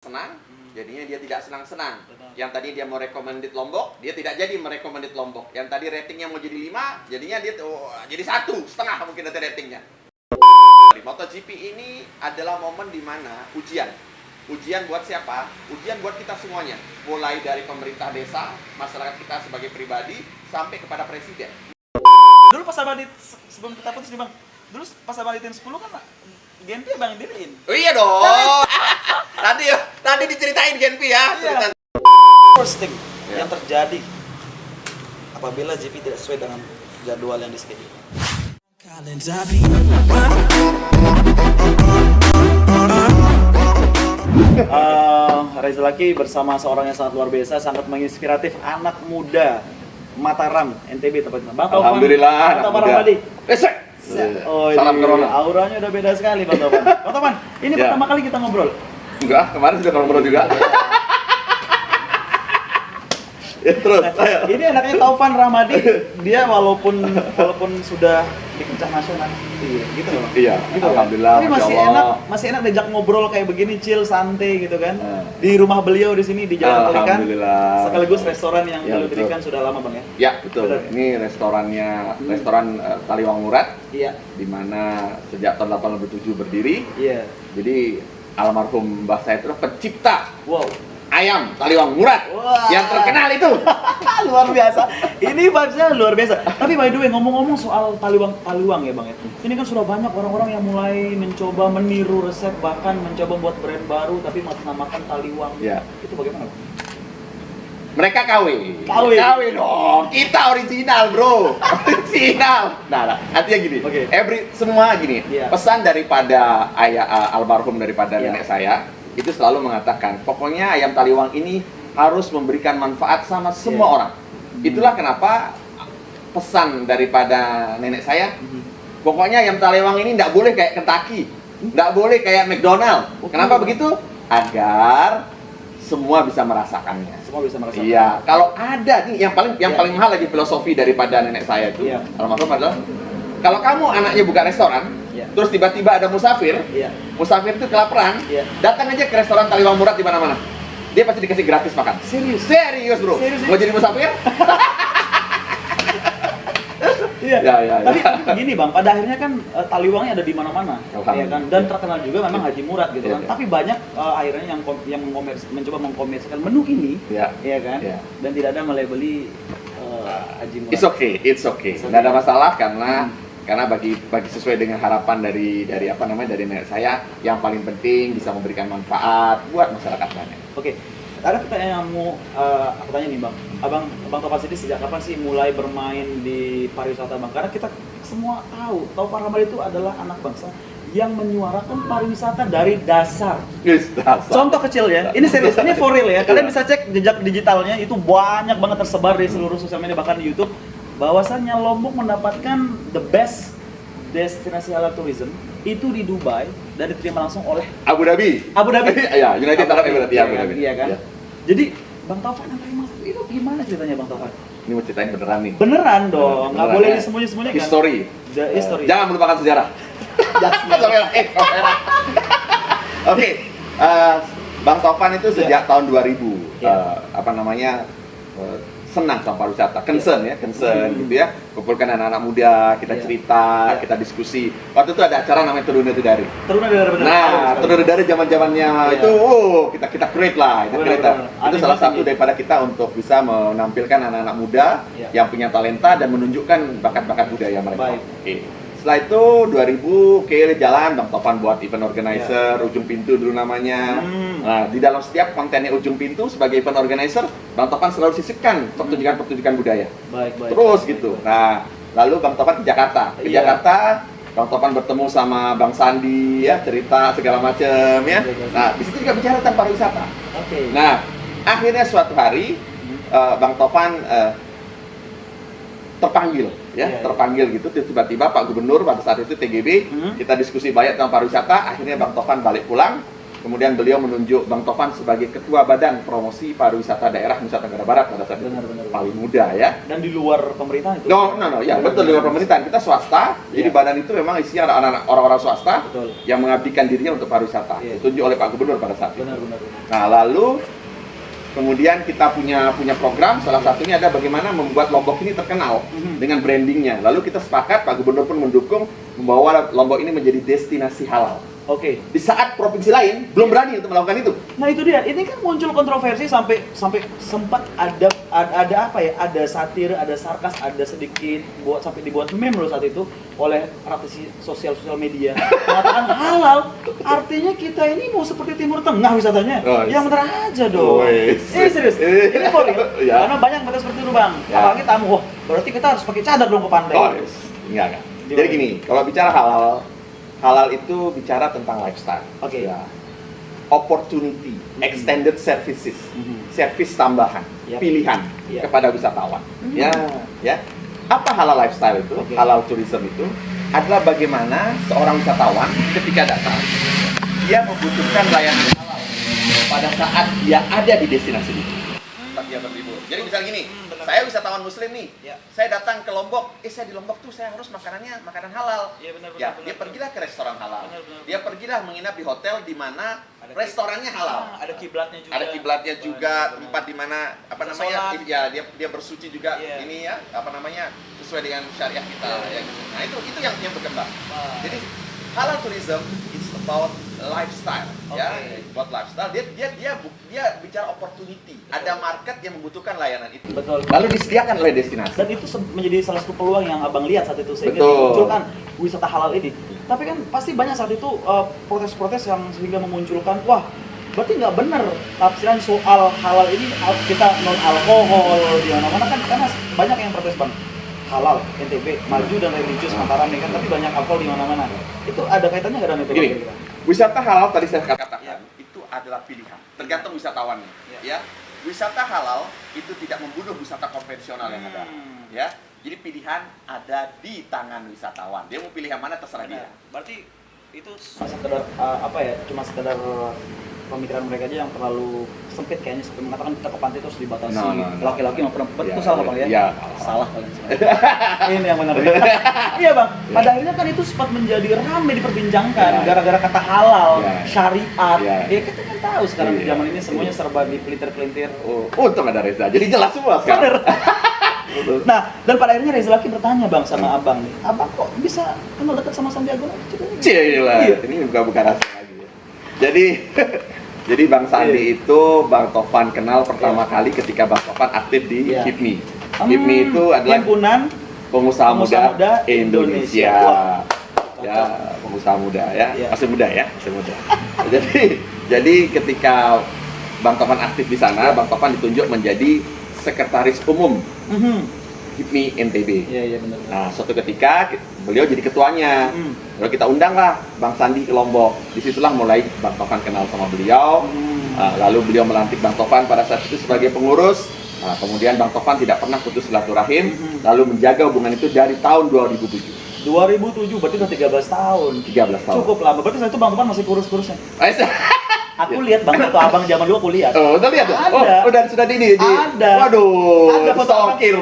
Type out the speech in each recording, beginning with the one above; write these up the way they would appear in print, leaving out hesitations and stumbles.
senang, jadinya dia tidak senang-senang. Yang tadi dia mau recommended Lombok, dia tidak jadi merecommended Lombok. Yang tadi ratingnya mau jadi 5, jadinya dia jadi 1,5 mungkin nanti ratingnya. MotoGP ini adalah momen dimana ujian buat siapa? Ujian buat kita semuanya. Mulai dari pemerintah desa, masyarakat kita sebagai pribadi, sampai kepada presiden. Dulu pas abang sebelum kita putus nih bang, dulu pas abang ditin 10 kan Genpi abang diriin. Oh iya dong. tadi diceritain Genpi ya. Iya. First thing yang terjadi apabila GP tidak sesuai dengan jadwal yang dischedule. Reza Laki bersama seorang yang sangat luar biasa, sangat menginspiratif, anak muda Mataram, NTB tepatnya. Bang Taufan. Alhamdulillah. Bang Taufan Ramadi. Oh, Salam corona. Auranya udah beda sekali Bang Taufan. Bang Taufan, ini Ya. pertama kali kita ngobrol. Enggak, kemarin sudah ngobrol juga. Ya, terus. Ini anaknya Taufan Ramadi, dia walaupun sudah di kancah nasional, gitu loh. Iya, gitu alhamdulillah. Tapi masih Masya Allah. masih enak diajak ngobrol kayak begini, chill, santai gitu kan. Di rumah beliau di sini di Jalan Pelikan. Alhamdulillah. Sekaligus restoran yang Ya, beliau betul. dirikan sudah lama Bang ya. Ya, betul. Betul. Ini restoran Taliwang Murad, Iya. di mana sejak tahun 87 berdiri. Iya. Jadi almarhum Mbah saya itu pencipta Wow. ayam Taliwang Murad. Wah. Yang terkenal itu. Luar biasa. Ini vibes-nya luar biasa. Tapi by the way, ngomong-ngomong soal taliwang ya Bang ya. Ini kan sudah banyak orang-orang yang mulai mencoba meniru resep, bahkan mencoba membuat brand baru tapi menamakan taliwang. Ya. Itu bagaimana Bang? Mereka KW. KW. KW dong. Kita original, Bro. Original. Nah, artinya gini. Oke. Semua gini. Iya. Pesan daripada ayah almarhum daripada Iya. nenek saya itu selalu mengatakan, pokoknya ayam taliwang ini harus memberikan manfaat sama semua Iya. orang. Itulah kenapa pesan daripada nenek saya, pokoknya ayam taliwang ini nggak boleh kayak Kentucky, nggak boleh kayak McDonald. Oke. Kenapa begitu? Agar semua bisa merasakannya. Semua bisa merasakan. Iya, kalau ada nih yang Iya. paling mahal lagi filosofi daripada nenek saya itu, Iya. almarhum adalah kalau kamu anaknya buka restoran, Iya. terus tiba-tiba ada musafir, Iya. musafir itu kelaparan, Iya. datang aja ke restoran Taliwang Murad di mana-mana. Dia pasti dikasih gratis makan. Serius? Serius, Bro. Serius, Mau jadi musafir? Iya. Ya. Tapi gini Bang, pada akhirnya kan taliwangnya ada di mana-mana, ya kan. Dan Iya. terkenal juga memang Haji Murad gitu kan. Iya. Tapi banyak akhirnya yang mencoba mengkomersialkan menu ini, Iya. ya kan. Iya. Dan tidak ada melabeli Haji Murad. It's okay. Nggak ada masalah karena bagi sesuai dengan harapan dari nenek saya, yang paling penting bisa memberikan manfaat buat masyarakat banyak. Oke. Ada pertanyaan yang mau aku tanya nih Bang. Abang Taufan sendiri sejak kapan sih mulai bermain di pariwisata Bang? Karena kita semua tahu Taufan Ramadi itu adalah anak bangsa yang menyuarakan pariwisata dari dasar. Yes, dasar. Contoh kecil ya, ini serius, ini for real ya. Kalian bisa cek jejak digitalnya, itu banyak banget tersebar di seluruh sosial media, bahkan di YouTube. Bahwasannya Lombok mendapatkan the best destinasi halal tourism itu di Dubai dan diterima langsung oleh Abu Dhabi. Ya, United Arab Emirates ya, Abu Dhabi. Iya kan? Ya. Jadi Bang Taufan yang terima itu gimana ceritanya Bang Taufan? Ini mau ceritain beneran nih. Beneran dong, nggak Beneran, boleh ya. disembunyi-sembunyikan. History. The history. Jangan melupakan sejarah. Just- Oke, Bang Taufan itu sejak tahun 2000 Ya. senang sama pariwisata, concern gitu ya. Kumpulkan anak-anak muda, kita Ya. cerita, Ya. kita diskusi. Waktu itu ada acara namanya Turun Dari. Terus ada bener. Nah, Turun Dari zaman-zamannya Ya. itu kita create lah, Benar. Itu salah satu daripada kita untuk bisa menampilkan anak-anak muda Ya. yang punya talenta dan menunjukkan bakat-bakat budaya mereka. Baik. Oke. Setelah itu 2000 jalan Bang Taufan buat event organizer, Ujung Pintu dulu namanya. Nah, di dalam setiap kontennya Ujung Pintu sebagai event organizer, Bang Taufan selalu sisipkan pertunjukan-pertunjukan budaya. Baik. Terus gitu. Nah, lalu Bang Taufan ke Jakarta. Iya. Bang Taufan bertemu sama Bang Sandi ya, cerita segala macam ya. Nah, di situ juga bicara tentang pariwisata. Oke. Nah, akhirnya suatu hari Bang Taufan terpanggil Iya. gitu, tiba-tiba Pak Gubernur pada saat itu TGB, kita diskusi banyak tentang pariwisata, akhirnya Bang Taufan balik pulang Kemudian beliau menunjuk Bang Tovan sebagai Ketua Badan Promosi Pariwisata Daerah Nusa Tenggara Barat pada saat itu. Benar. Paling muda ya. Dan di luar pemerintahan itu. No, ya betul, di luar pemerintahan. Kita swasta, jadi badan itu memang isinya ada anak-anak orang-orang swasta Betul. yang mengabdikan dirinya untuk pariwisata. Iya. Ditunjuk oleh Pak Gubernur pada saat itu. Benar. Nah, lalu kemudian kita punya program, salah satunya ada bagaimana membuat Lombok ini terkenal dengan brandingnya. Lalu kita sepakat, Pak Gubernur pun mendukung membawa Lombok ini menjadi destinasi halal. Oke. Di saat provinsi lain belum berani untuk melakukan itu. Nah itu dia, ini kan muncul kontroversi sampai sempat ada apa ya, ada satir, ada sarkas, ada sedikit sampai dibuat meme loh saat itu oleh praktisi sosial media mengatakan halal, artinya kita ini mau seperti Timur Tengah wisatanya. Oh, yang bener aja dong. Serius, ini for real. Ya. Karena banyak yang seperti itu bang. Ya. Apalagi tamu, wah berarti kita harus pakai cadar dong ke pantai. Enggak. Jadi gini, kalau bicara halal itu bicara tentang lifestyle. Oke. Ya. Opportunity, extended services, service tambahan, Yap. pilihan Yap. kepada wisatawan. Ya. Apa halal lifestyle itu? Oke. Halal tourism itu adalah bagaimana seorang wisatawan ketika datang dia membutuhkan layanan halal pada saat dia ada di destinasi itu. Saat dia berlibur. Jadi misalnya gini, saya wisatawan muslim nih, Ya. saya datang ke Lombok, saya di Lombok tuh saya harus makanannya makanan halal. Iya, benar, Ya, benar, dia benar. pergilah ke restoran halal. Benar. Dia pergilah menginap di hotel di mana Ada restorannya halal. Ada kiblatnya juga. Ada kiblatnya juga, Benar. tempat di mana apa Bisa namanya? sholat. Ya, dia bersuci juga Iya. ini ya, apa namanya? Sesuai dengan syariah kita ya gitu. Nah, itu yang berkembang. Wah. Jadi halal tourism is about lifestyle ya, Oke. buat lifestyle. Dia bicara opportunity. Ada market yang membutuhkan layanan itu. Betul. Lalu disediakan oleh destinasi. Dan itu menjadi salah satu peluang yang abang lihat saat itu sehingga Betul. dimunculkan wisata halal ini. Tapi kan pasti banyak saat itu protes-protes yang sehingga memunculkan, wah berarti nggak benar tafsiran soal halal ini kita non alkohol di mana-mana kan, karena banyak yang protes bang. Halal, NTB, maju dan religius Mataram nih kan, tapi banyak alkohol di mana-mana. Itu ada kaitannya nggak dengan itu? Gini, Bang? wisata halal tadi saya katakan Ya. itu adalah pilihan, tergantung wisatawannya. Ya. Ya, wisata halal itu tidak membunuh wisata konvensional yang ada. Ya, jadi pilihan ada di tangan wisatawan. Dia mau pilih yang mana terserah dia. Berarti itu sekedar apa ya? Cuma sekedar pemikiran mereka aja yang terlalu sempit kayaknya, seperti mengatakan kita ke pantai itu harus dibatasi No. laki-laki maupun perempuan. Ya, Itu salah bang ya? ya. Salah kalian semua. Ini yang benar. Iya bang. Pada akhirnya kan itu sempat menjadi ramai diperbincangkan Ya. gara-gara kata halal, Ya. syariat. Ya. Ya kita kan tahu sekarang di Iya. zaman ini semuanya serba dipelintir-pelintir. Oh, untung ada Reza. Jadi jelas semua sekarang. Nah, dan pada akhirnya Reza Laki bertanya bang sama abang nih, abang kok bisa kenal dekat sama Sandiaga Uno? Cila, Iya. ini buka-buka rahasia lagi ya. Jadi Bang Sandi itu Bang Tovan kenal pertama kali ketika Bang Tovan aktif di Iya. HIPMI. HIPMI itu adalah Himpunan Pengusaha Muda Muda Indonesia. Wah, Ya, pengusaha muda ya. Iya. Masih muda ya, masih muda. jadi ketika Bang Tovan aktif di sana, Bang Tovan ditunjuk menjadi sekretaris umum HIPMI NTB. Iya benar. Nah, suatu ketika beliau jadi ketuanya. Lalu kita undanglah Bang Sandi ke Lombok. Disitulah mulai Bang Tovan kenal sama beliau. Lalu beliau melantik Bang Tovan pada saat itu sebagai pengurus. Nah, kemudian Bang Tovan tidak pernah putus silaturahim, lalu menjaga hubungan itu dari tahun 2007. 2007 berarti udah 13 tahun. 13 tahun. Cukup lama. Berarti saat itu Bang Topan masih kurus-kurusnya. Aku Iya. lihat Bang foto abang zaman dulu aku lihat. Oh, udah lihat tuh? Ada. Oh, udah sudah di Ada. Waduh. Ada foto stalker.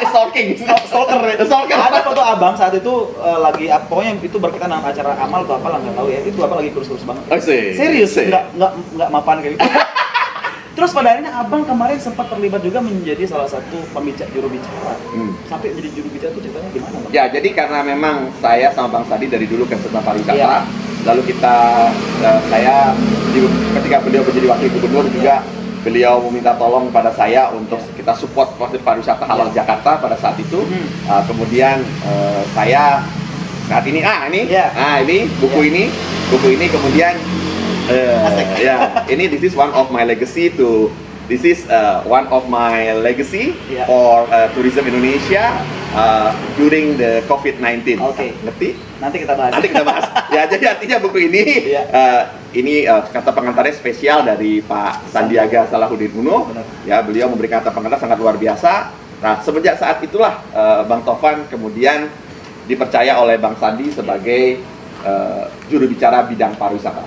Stalking. Stalker ya. Stalker. Ada foto abang saat itu lagi pokoknya itu berkaitan dengan acara amal atau apa lah nggak tahu ya. Itu apa lagi kurus-kurus banget. Oh, sih. Serius, Sih. nggak mapan kayak gitu. Terus pada akhirnya abang kemarin sempat terlibat juga menjadi salah satu juru bicara. Sampai menjadi juru bicara itu ceritanya gimana bang? Ya, jadi karena memang saya sama Bang Sadi dari dulu kan tentang pariwisata. Iya. Lalu saya ketika beliau menjadi wakil gubernur juga beliau meminta tolong pada saya untuk kita support proses pariwisata halal Jakarta pada saat itu. Kemudian saya saat ini Iya. ini buku ini kemudian ya ini this is one of my legacy Iya. for tourism Indonesia during the COVID-19. Oke. Ngerti? Nanti kita bahas. Nanti kita bahas. Ya, jadi artinya buku ini Iya. ini kata pengantarnya spesial dari Pak Sandiaga Salahuddin Uno. Benar. Ya, beliau memberikan kata pengantar sangat luar biasa. Nah, semenjak saat itulah Bang Tovan kemudian dipercaya oleh Bang Sandi sebagai juru bicara bidang pariwisata.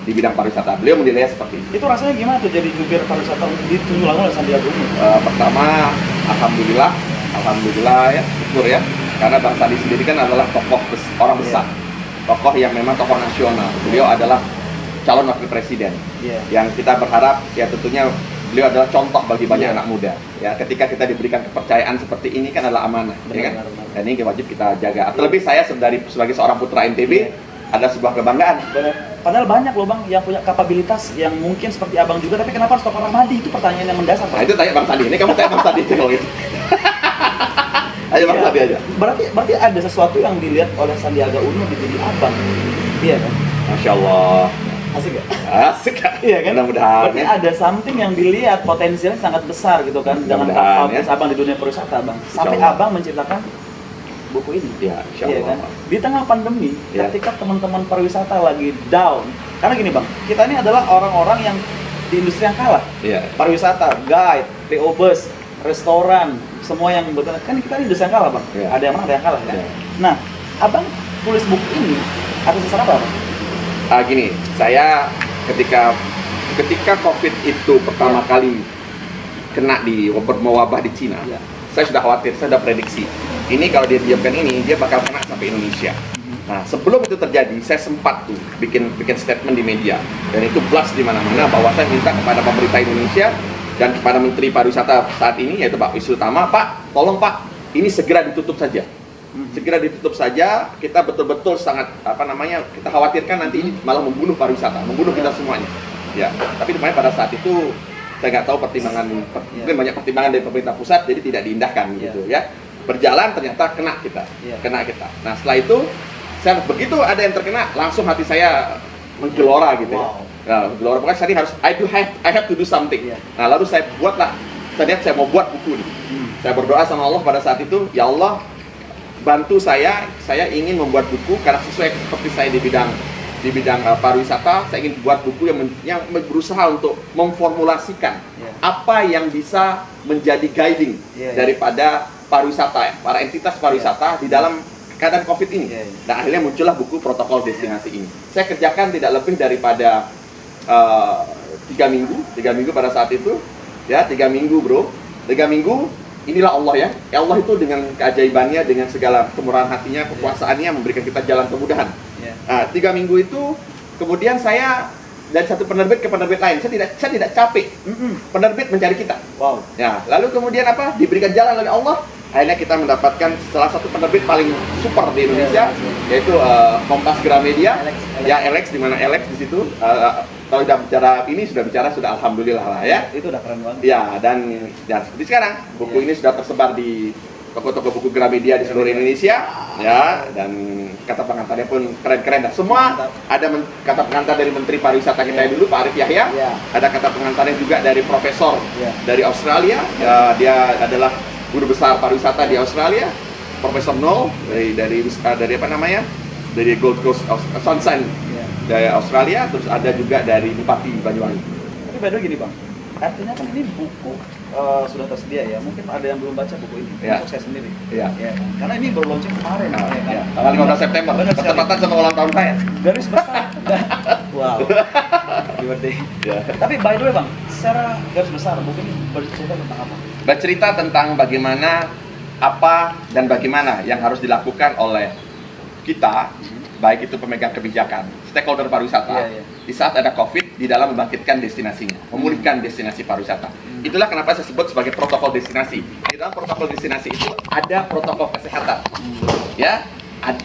di bidang pariwisata. Beliau menilai seperti itu. Itu rasanya gimana tuh jadi jubir pariwisata ditunjuk langsung oleh Sandiaga Uno? Pertama, alhamdulillah ya, syukur ya, karena Bang Sandi sendiri kan adalah orang besar, tokoh yang memang tokoh nasional. Beliau adalah calon wakil presiden, yang kita berharap ya tentunya beliau adalah contoh bagi banyak anak muda. Ya, ketika kita diberikan kepercayaan seperti ini kan adalah amanah, ya kan? Dan ini wajib kita jaga. Terlebih saya sebagai seorang putra NTB ada sebuah kebanggaan. Padahal banyak loh Bang yang punya kapabilitas yang mungkin seperti Abang juga, tapi kenapa harus Tokoh Rahmadi? Itu pertanyaan yang mendasar. Nah, itu tanya Bang Sandi. Ini kamu tanya Bang Sandi kalau gitu. Ayo Bang Sandi aja. Berarti ada sesuatu yang dilihat oleh Sandiaga Uno di diri Abang. Iya kan? Masya Allah. Asik gak? Asik kan? Iya kan? Mudah-mudahan. Berarti ada something yang dilihat potensialnya sangat besar gitu kan dengan kapabilitas Abang di dunia pariwisata Bang. Sampai Abang menciptakan buku ini. Ya, iya kan? Di tengah pandemi, ketika teman-teman pariwisata lagi down. Karena gini Bang, kita ini adalah orang-orang yang di industri yang kalah. Iya. Pariwisata, guide, PO bus, restoran, semua yang betul kan kita ini industri yang kalah Bang. Iya. Ada yang menang, ada yang kalah kan. Iya. Nah, Abang tulis buku ini atas dasar apa Bang? Gini, saya ketika COVID itu pertama kali kena di mewabah di Cina, saya sudah khawatir, saya sudah prediksi. Ini kalau dia diamkan ini, dia bakal kena sampai Indonesia. Nah, sebelum itu terjadi, saya sempat tuh bikin statement di media, dan itu blast di mana-mana bahwa saya minta kepada pemerintah Indonesia dan kepada Menteri Pariwisata saat ini, yaitu Pak Wisnu Tama, Pak, tolong Pak, ini segera ditutup saja. Segera ditutup saja. Kita betul-betul sangat kita khawatirkan nanti ini malah membunuh pariwisata, membunuh kita semuanya. Ya, tapi sebenarnya pada saat itu saya nggak tahu mungkin banyak pertimbangan dari pemerintah pusat, jadi tidak diindahkan gitu ya. Berjalan ternyata kena kita. Nah, setelah itu saya begitu ada yang terkena, langsung hati saya menggelora gitu ya. Nah, gelora, pokoknya saya harus I have to do something. Nah, lalu saya mau buat buku nih. Saya berdoa sama Allah pada saat itu, ya Allah, bantu saya ingin membuat buku karena sesuai seperti saya di bidang pariwisata, saya ingin buat buku yang berusaha untuk memformulasikan apa yang bisa menjadi guiding daripada pariwisata, para entitas pariwisata di dalam keadaan COVID ini. Dan akhirnya muncullah buku protokol destinasi ini. Saya kerjakan tidak lebih daripada 3 minggu pada saat itu, ya 3 minggu bro, 3 minggu. Inilah Allah ya. Allah itu dengan keajaibannya, dengan segala kemurahan hatinya, kekuasaannya memberikan kita jalan kemudahan. Nah, 3 minggu itu kemudian saya dari satu penerbit ke penerbit lain, saya tidak capek. Penerbit mencari kita. Wow. Ya, lalu kemudian apa? Diberikan jalan oleh Allah. Akhirnya kita mendapatkan salah satu penerbit paling super di Indonesia, yaitu Kompas Gramedia. Alex, di mana Alex di situ. Kalau sudah alhamdulillah lah ya. Itu udah keren banget. Ya, dan seperti sekarang buku ini sudah tersebar di toko-toko buku Gramedia di seluruh Indonesia, ya, dan kata pengantarnya pun keren-keren. Dan semua ada kata pengantar dari Menteri Pariwisata kita dulu, Pak Arief Yahya. Ada kata pengantarnya juga dari profesor dari Australia. Ya, dia adalah guru besar pariwisata di Australia, Profesor Noel dari Gold Coast Sunshine dari Australia. Terus ada juga dari Bupati Banyuwangi. Tapi by the way gini Bang, artinya kan ini buku sudah tersedia ya, mungkin ada yang belum baca buku ini, untuk saya sendiri. Karena ini baru launching kemarin. Tanggal 15 September, bertepatan sama ulang tahun saya. Garis besar. Wow. Birthday. Tapi by the way Bang, secara garis besar buku ini bercerita tentang apa? Bercerita tentang bagaimana yang harus dilakukan oleh kita, baik itu pemegang kebijakan, stakeholder pariwisata, di saat ada COVID, di dalam membangkitkan destinasinya, memulihkan destinasi pariwisata. Itulah kenapa saya sebut sebagai protokol destinasi. Di dalam protokol destinasi itu ada protokol kesehatan.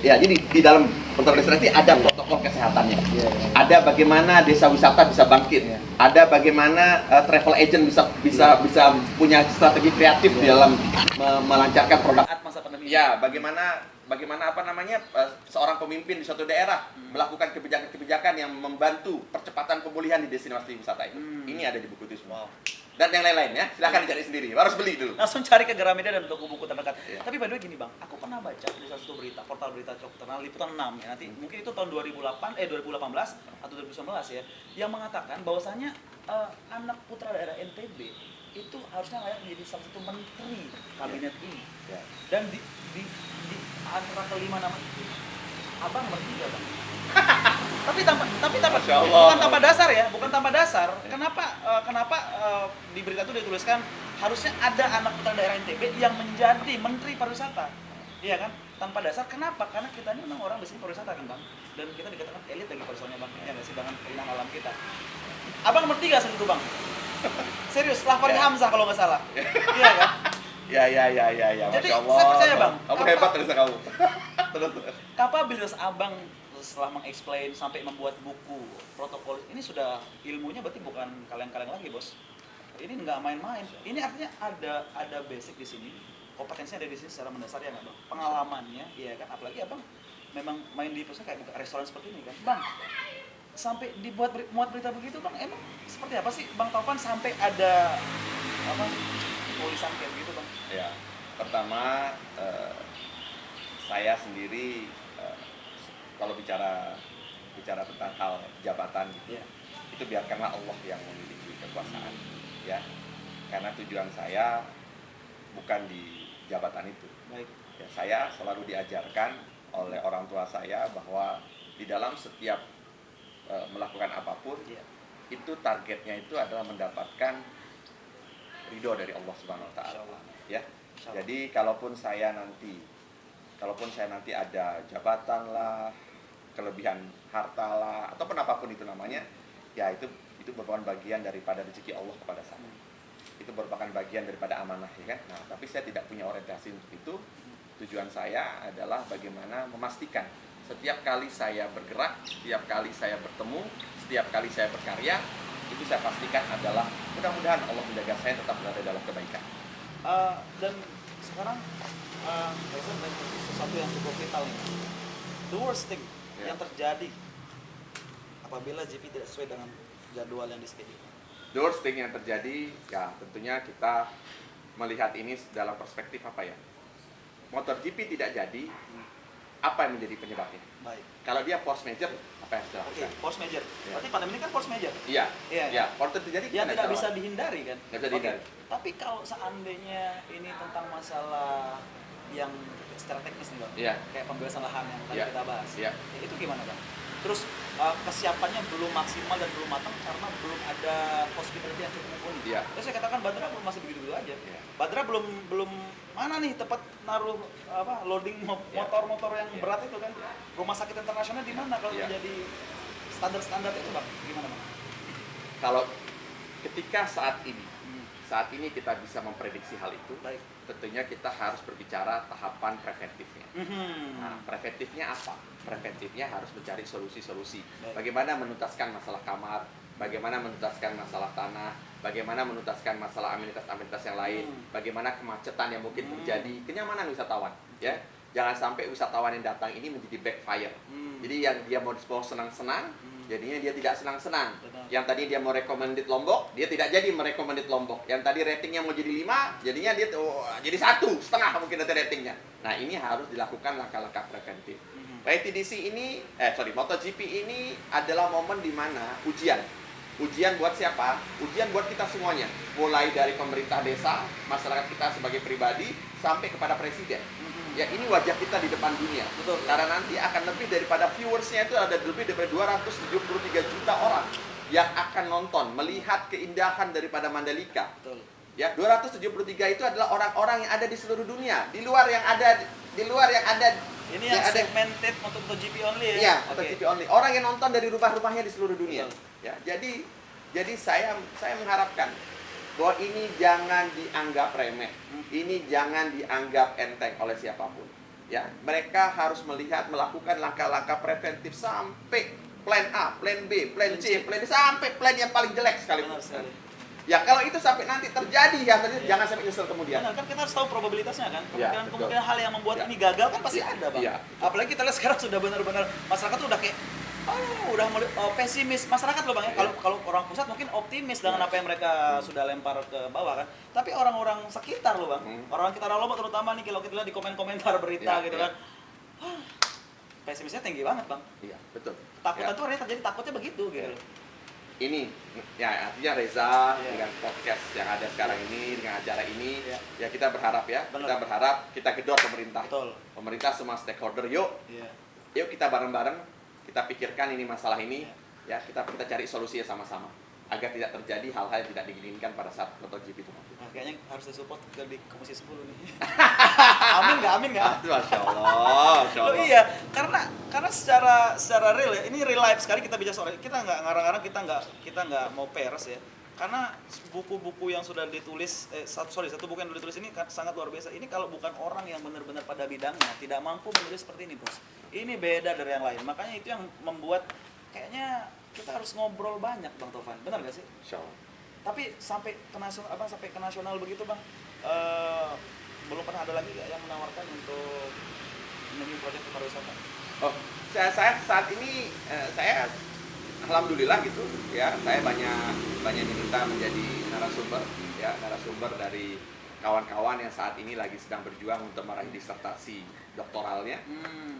Jadi di dalam protokol destinasi ada protokol kesehatannya. Ada bagaimana desa wisata bisa bangkit. Ada bagaimana travel agent bisa punya strategi kreatif di dalam melancarkan produk masa pandemi. Ya, bagaimana seorang pemimpin di suatu daerah melakukan kebijakan-kebijakan yang membantu percepatan pemulihan di destinasi wisata itu. Ini ada di buku itu semua. Dan yang lain-lain ya, silahkan dicari sendiri. Harus beli dulu. Langsung cari ke Gramedia dan toko buku terdekat. Tapi by the way gini Bang, aku pernah baca di salah satu berita, portal berita cukup terkenal, Liputan 6 ya. Nanti mungkin itu tahun 2018 atau 2019 ya, yang mengatakan bahwasanya anak putra daerah NTB itu harusnya layak menjadi salah satu menteri kabinet ini. Dan di antara kelima nama itu, Abang bertiga Bang. Tapi Masya Allah. bukan tanpa dasar ya, bukan tanpa dasar. Kenapa di berita itu dituliskan harusnya ada anak putra daerah NTB yang menjadi menteri pariwisata, iya kan? Tanpa dasar. Kenapa? Karena kita ini memang orang basic pariwisata kan bang, dan kita dikatakan elit lagi pariwisatanya bang, ya nggak sih dengan keindahan alam kita. Abang nomor 3 saat itu bang, serius setelah Fahri Hamzah kalau nggak salah, iya kan? Ya. Jadi, Masya Allah. saya percaya, Bang. Kamu hebat terus kamu. Terus. Kapabilitas abang setelah meng-explain sampai membuat buku protokol ini sudah ilmunya berarti bukan kaleng-kaleng lagi bos. Ini nggak main-main. Ini artinya ada basic di sini, kompetensinya ada di sini secara mendasar ya nggak bang? Pengalamannya, iya kan? Apalagi abang memang main di perusahaan kayak buka restoran seperti ini kan, bang. Sampai dibuat muat berita begitu bang, emang seperti apa sih bang Taufan sampai ada apa tulisan kayak begitu bang? Ya, pertama saya sendiri kalau bicara tentang hal jabatan Iya. itu biarkanlah Allah yang memiliki kekuasaan, ya. Karena tujuan saya bukan di jabatan itu. Baik. Ya, saya selalu diajarkan oleh orang tua saya bahwa di dalam setiap melakukan apapun, Iya. itu targetnya itu adalah mendapatkan ridho dari Allah Subhanahu Wa Taala. Ya. Jadi kalaupun saya nanti ada jabatan lah, kelebihan harta lah, ataupun apapun itu namanya, ya itu merupakan bagian daripada rezeki Allah kepada saya. Itu merupakan bagian daripada amanah, ya kan? Nah, tapi saya tidak punya orientasi untuk itu. Tujuan saya adalah bagaimana memastikan setiap kali saya bergerak, setiap kali saya bertemu, setiap kali saya berkarya, itu saya pastikan adalah mudah-mudahan Allah menjaga saya tetap berada dalam kebaikan. Dan sekarang sesuatu yang cukup vital nih. The worst thing yang terjadi apabila GP tidak sesuai dengan jadwal yang dischedule. The worst thing yang terjadi, ya tentunya kita melihat ini dalam perspektif apa ya? MotoGP tidak jadi, apa yang menjadi penyebabnya? Baik. Kalau dia force major, apa yang harus Oke, dilakukan? force major. Ya. Berarti pandemi ini kan force major. Iya, Iya. iya. Force terjadi Yang kita tidak bisa bisa lawan. dihindari kan? Nggak bisa Oke. dihindari. Tapi kalau seandainya ini tentang masalah yang secara teknis nih bang, Iya. kayak pembebasan lahan yang tadi Iya. kita bahas, Iya. itu gimana bang? Terus kesiapannya belum maksimal dan belum matang karena belum ada hospitality yang cukup mumpuni. Iya. Terus saya katakan Badra masih begitu-begitu aja. Iya. Badra belum mana nih tempat naruh loading motor-motor yang Iya. berat itu kan. Rumah sakit internasional di mana kalau Iya. menjadi standar-standar itu bang? Gimana bang? Kalau ketika saat ini kita bisa memprediksi hal itu, Baik. tentunya kita harus berbicara tahapan preventifnya. Nah, preventifnya apa? Preventifnya harus mencari solusi-solusi. Baik. Bagaimana menuntaskan masalah kamar, bagaimana menuntaskan masalah tanah, bagaimana menuntaskan masalah amenitas-amenitas yang lain, bagaimana kemacetan yang mungkin terjadi, kenyamanan wisatawan, ya. Jangan sampai wisatawan yang datang ini menjadi backfire. Jadi yang dia mau senang-senang, jadinya dia tidak senang-senang. Benar. Yang tadi dia mau recommended Lombok, dia tidak jadi merecommended Lombok. Yang tadi ratingnya mau jadi 5, jadinya dia jadi 1,5 mungkin nanti ratingnya. Nah, ini harus dilakukan langkah-langkah preventif. YTDC ini, MotoGP ini adalah momen di mana ujian. Ujian buat siapa? Ujian buat kita semuanya. Mulai dari pemerintah desa, masyarakat kita sebagai pribadi, sampai kepada presiden. Ya, ini wajah kita di depan dunia. Betul. Karena nanti akan lebih daripada viewersnya itu ada lebih daripada 273 juta orang yang akan nonton, melihat keindahan daripada Mandalika. Betul. Ya, 273 itu adalah orang-orang yang ada di seluruh dunia, di luar yang ada. Ini yang segmented untuk MotoGP only ya? Iya, Oke. MotoGP only. Orang yang nonton dari rumah-rumahnya di seluruh dunia. Betul. Ya, jadi saya mengharapkan bahwa ini jangan dianggap remeh. Ini jangan dianggap enteng oleh siapapun. Ya, mereka harus melakukan langkah-langkah preventif sampai plan A, plan B, plan C, plan D, sampai plan yang paling jelek sekalipun. Benar sekali. Ya, kalau itu sampai nanti terjadi jangan sampai nyesel kemudian. Benar, kan kita harus tahu probabilitasnya kan. Ya, Kemungkinan hal yang membuat Ya. ini gagal kan pasti Ya, ada bang. ya. Apalagi kita lihat sekarang sudah benar-benar masyarakat tuh udah kayak udah mulai pesimis masyarakat loh bang ya. Ya. Kalau orang pusat mungkin optimis dengan Ya. apa yang mereka sudah lempar ke bawah kan. Tapi orang-orang sekitar loh bang, orang sekitar Lombok terutama nih kalau kita lihat di komentar berita Ya, gitu ya. kan. Pesimisnya tinggi banget bang. Iya, betul. Takutan Ya. tuh terjadi takutnya begitu gitu. Ya. Ini ya artinya Reza dengan podcast yang ada sekarang ini, dengan acara ini, ya kita berharap ya, Benar. kita berharap kita gedor pemerintah. Betul. Pemerintah semua stakeholder, yuk Iya. kita bareng-bareng kita pikirkan ini masalah ini, ya kita cari solusinya sama-sama agar tidak terjadi hal-hal yang tidak diinginkan pada saat MotoGP itu. Nah, kayaknya harus disupport di Komisi 10 nih. Amin nggak? Masya Allah. Oh iya, karena secara real ya, ini real life sekali kita bicara soal kita nggak ngarang-ngarang, kita nggak mau peres ya. Karena buku-buku yang sudah ditulis, satu buku yang ditulis ini sangat luar biasa. Ini kalau bukan orang yang benar-benar pada bidangnya, tidak mampu menulis seperti ini, Bos. Ini beda dari yang lain. Makanya itu yang membuat kayaknya kita harus ngobrol banyak, Bang Tovan. Benar nggak sih? Insya Allah. Tapi sampai ke nasional begitu, Bang, belum pernah ada lagi yang menawarkan untuk menjadi proyek pariwisata? Oh, saya saat ini saya alhamdulillah gitu ya, saya banyak diminta menjadi narasumber dari kawan-kawan yang saat ini lagi sedang berjuang untuk meraih disertasi doktoralnya.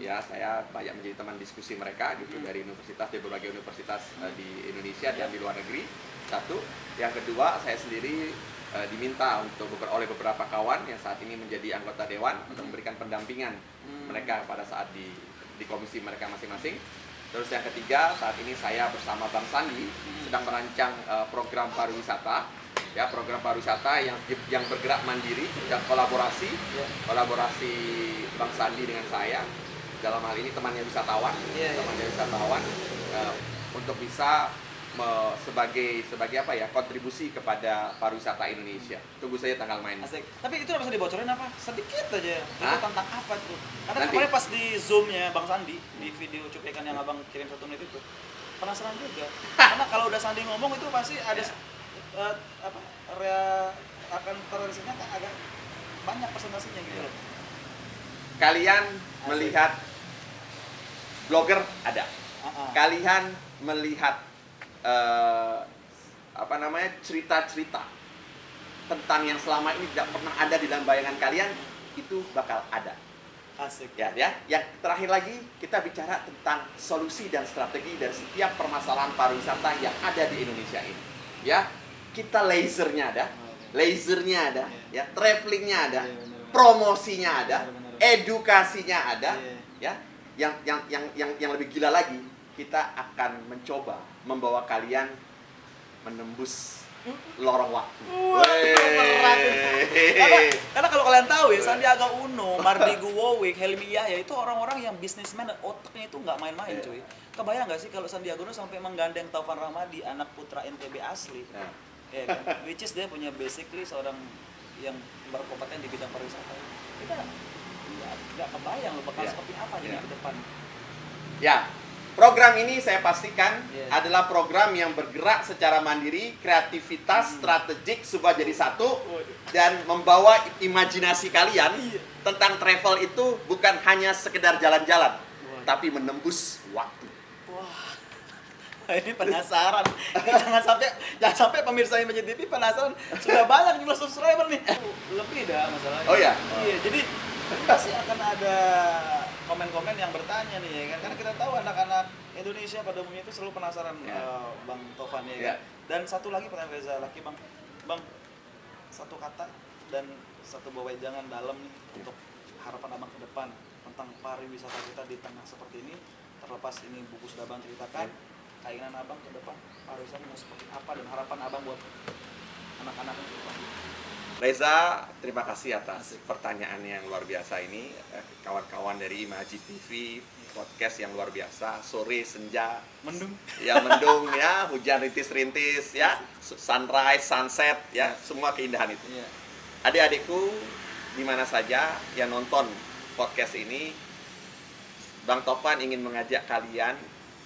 Ya, saya banyak menjadi teman diskusi mereka gitu dari berbagai universitas di Indonesia dan di luar negeri. Satu, yang kedua saya sendiri diminta oleh beberapa kawan yang saat ini menjadi anggota dewan untuk memberikan pendampingan mereka pada saat di komisi mereka masing-masing. Terus yang ketiga, saat ini saya bersama Bang Sandi sedang merancang program pariwisata. Ya, program pariwisata yang bergerak mandiri dan kolaborasi Bang Sandi dengan saya, dalam hal ini temannya wisatawan untuk bisa sebagai apa ya, kontribusi kepada pariwisata Indonesia. Tunggu saja tanggal mainnya. Asik. Tapi itu bisa dibocorin apa? Sedikit aja. Itu tentang apa tuh? Karena Nanti. kemarin pas di Zoom-nya Bang Sandi di video cuplikan yang Abang kirim 1 menit itu, penasaran juga. Karena kalau udah Sandi ngomong itu pasti ada akan terlihatnya kan agak banyak presentasinya gitu loh. Kalian melihat blogger ada. Kalian melihat cerita-cerita tentang yang selama ini tidak pernah ada di dalam bayangan kalian, itu bakal ada. Asik. Ya. Yang terakhir lagi kita bicara tentang solusi dan strategi dari setiap permasalahan pariwisata yang ada di Indonesia ini. Ya, kita lasernya ada, ya, travelingnya ada, promosinya ada, edukasinya ada, ya. Yang lebih gila lagi, kita akan mencoba membawa kalian menembus lorong waktu. Karena kalau kalian tahu ya, Sandiaga Uno, Mardi Guwowick, Helmi Yahya itu orang-orang yang bisnismen dan otaknya itu nggak main-main, cuy. Kebayang nggak sih kalau Sandiaga Uno sampai menggandeng Taufan Rahmadi, anak putra NTB asli, ya kan? Which is dia punya basically seorang yang berkompeten di bidang pariwisata. Kita nggak kebayang loh bakal seperti apa jadi ke depan. Ya. Program ini saya pastikan adalah program yang bergerak secara mandiri, kreativitas, strategik, supaya jadi satu, dan membawa imajinasi kalian tentang travel itu bukan hanya sekedar jalan-jalan, tapi menembus waktu. Wah, ini penasaran. Jangan sampai pemirsa yang menjadi TV penasaran. Sudah banyak jumlah subscriber nih. Lebih dah masalahnya. Oh ya. Iya, jadi pasti akan ada komen-komen yang bertanya nih ya kan, karena kita tahu anak-anak Indonesia pada umumnya itu selalu penasaran Bang Tovan ya kan. Dan satu lagi pertanyaan Reza lagi Bang, satu kata dan satu wejangan dalam nih untuk harapan Abang ke depan tentang pariwisata kita di tengah seperti ini, terlepas ini buku sudah Abang ceritakan, keinginan Abang ke depan pariwisata mau seperti apa dan harapan Abang buat anak-anak ke depan. Reza, terima kasih atas pertanyaan yang luar biasa ini. Kawan-kawan dari Imaji TV, podcast yang luar biasa, sore, senja, mendung ya, hujan rintis-rintis, ya, sunrise, sunset, ya, semua keindahan itu. Adik-adikku, di mana saja yang nonton podcast ini, Bang Tovan ingin mengajak kalian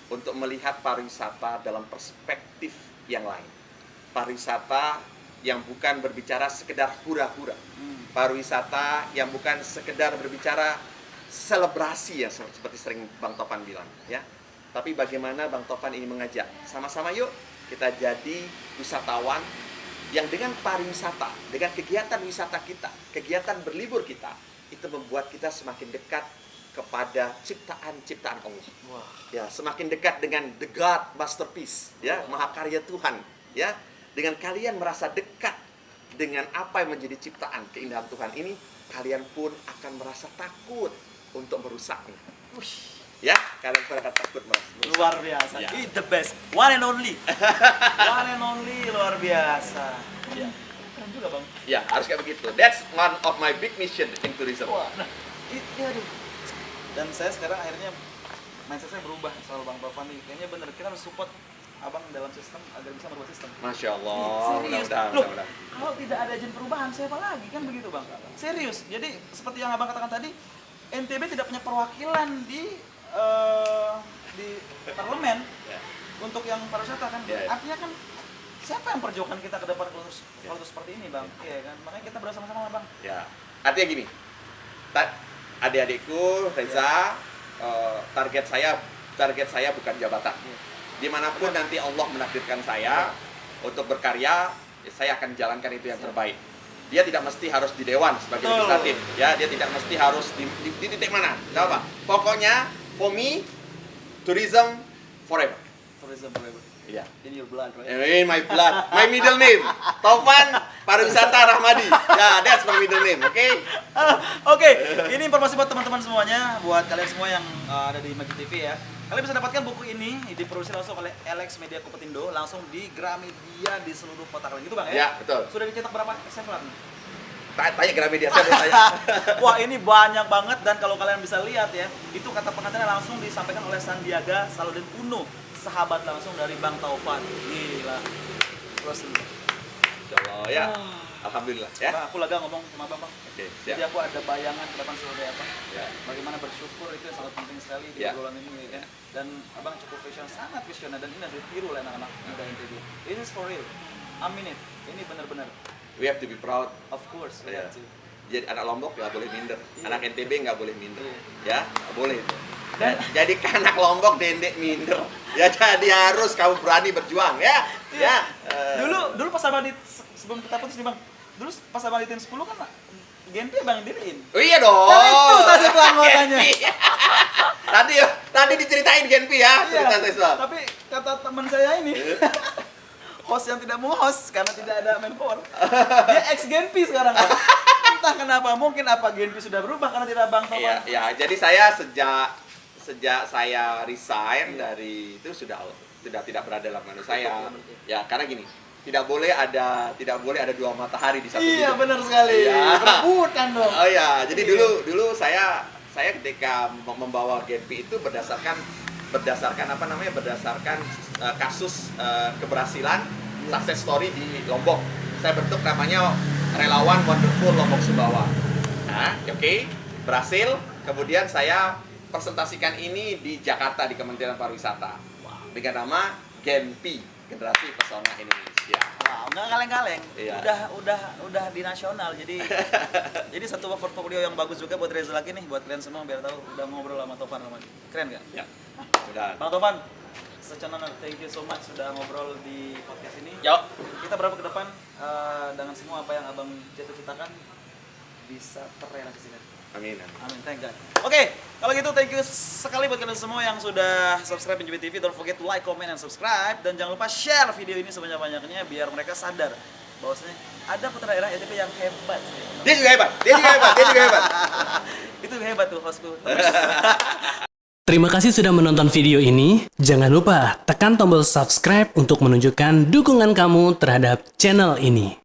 untuk melihat pariwisata dalam perspektif yang lain. Pariwisata yang bukan berbicara sekedar hura-hura, pariwisata yang bukan sekedar berbicara selebrasi ya seperti sering Bang Tovan bilang ya, tapi bagaimana Bang Tovan ini mengajak sama-sama yuk kita jadi wisatawan yang dengan pariwisata, dengan kegiatan wisata kita, kegiatan berlibur kita, itu membuat kita semakin dekat kepada ciptaan Allah. Ya, semakin dekat dengan the God masterpiece, ya, mahakarya Tuhan, ya. Dengan kalian merasa dekat dengan apa yang menjadi ciptaan keindahan Tuhan ini, kalian pun akan merasa takut untuk merusaknya. Ya, kalian pernah takut mas. Luar biasa. Ya. Ini the best. One and only. One and only luar biasa. Iya. Keren juga, Bang. Ya, harus kayak begitu. That's one of my big mission in tourism. Wah, nah, aduh. Dan saya sekarang akhirnya mindset saya berubah soal Bang Taufan nih. Kayaknya bener kita harus support Abang dalam sistem agar bisa merubah sistem. Masya Allah. Serius. Mudah-mudahan, Loh, mudah-mudahan. kalau tidak ada agen perubahan, siapa lagi kan begitu, Bang? Serius. Jadi seperti yang Abang katakan tadi, NTB tidak punya perwakilan di parlemen Ya. untuk yang pariwisata kan. Ya, ya. Artinya kan siapa yang perjuangkan kita ke depan kalau seperti ini, Bang? Iya kan? Makanya kita bersama-sama, Bang. Ya, artinya gini, adik-adikku, Reza, target saya bukan jabatan. Dimanapun nanti Allah menakdirkan saya untuk berkarya, ya saya akan jalankan itu yang terbaik. Dia tidak mesti harus di dewan sebagai Betul. legislatif, ya. Dia tidak mesti harus di titik mana. Nggak apa. Pokoknya, for me, tourism forever. Tourism forever. Iya. In your blood, right? In my blood, my middle name, Taufan Pariwisata Rahmadi. Ya, that's my middle name, oke? Oke, ini informasi buat teman-teman semuanya, buat kalian semua yang ada di Maju TV ya. Kalian bisa dapatkan buku ini diproduksi langsung oleh Alex Media Kupetindo, langsung di Gramedia di seluruh kota kalian, gitu Bang ya? Ya, betul. Sudah dicetak berapa eksemplar nih? Tanya Gramedia, saya boleh tanya. Wah, ini banyak banget dan kalau kalian bisa lihat ya, itu kata pengantarnya langsung disampaikan oleh Sandiaga Salahuddin Uno, sahabat langsung dari Bang Taufan. Gila. Terus Insya Allah, ya. Alhamdulillah, ya. Bang, aku lega ngomong sama Bang. Oke, Jadi siap. aku ada bayangan ke depan seperti apa. Ya. Bagaimana bersyukur itu yang sangat penting sekali di Ya. obrolan ini ya. Dan Abang cukup visioner, sangat visioner dan ini harus ditiru oleh anak-anak muda NTB. This is for real. Amin it. Ini benar-benar. We have to be proud. Of course, we Ya. have to. Jadi anak Lombok nggak boleh minder, Iya. anak NTB nggak boleh minder, Iya. ya nggak boleh itu. Dan- Jadi anak Lombok dendek minder, ya jadi harus kamu berani berjuang, ya. Iya. Ya. Dulu pas Abang sebelum kita putus nih Bang. Dulu pas Abang di 10 kan Genpi Abang yang diriin. Oh iya dong. Nah, itu salah satu anggotanya. Tadi diceritain Genpi ya, cerita seksual. Tapi kata teman saya ini host yang tidak mau host karena tidak ada manpower. Dia ex Genpi sekarang. Bang. Entah kenapa, mungkin apa Genpi sudah berubah karena tidak Bang Taufan. Iya, ya. Jadi saya sejak saya resign dari itu sudah tidak berada dalam menu saya. Ya, karena gini, tidak boleh ada dua matahari di satu Iya, bidang. benar sekali. Iya. Perebutan dong. Oh ya, jadi dulu saya ketika membawa Genpi itu berdasarkan kasus keberhasilan success story di Lombok. Saya bentuk namanya Relawan Wonderful Lombok Sumbawa. Nah, oke, berhasil. Kemudian saya presentasikan ini di Jakarta di Kementerian Pariwisata dengan nama Genpi, Generasi Pesona Indonesia. Wow, nggak kaleng-kaleng. Iya. Udah di nasional. Jadi satu portfolio yang bagus juga buat Reza lagi nih, buat kalian semua biar tahu udah ngobrol sama Taufan Rahmadi. Keren nggak? Ya, mudah. Bang Taufan, such an honor. Thank you so much sudah ngobrol di podcast ini. Yuk. Kita berapa ke depan dengan semua apa yang Abang cita-citakan bisa terrealisasikan. Amin. Amin, thank God. Oke, kalau gitu thank you sekali buat kalian semua yang sudah subscribe NJB TV. Don't forget to like, comment, and subscribe. Dan jangan lupa share video ini sebanyak-banyaknya biar mereka sadar bahwasanya ada putra daerah NTB yang hebat. Dia juga hebat. Itu hebat tuh hostku. Terima kasih sudah menonton video ini. Jangan lupa tekan tombol subscribe untuk menunjukkan dukungan kamu terhadap channel ini.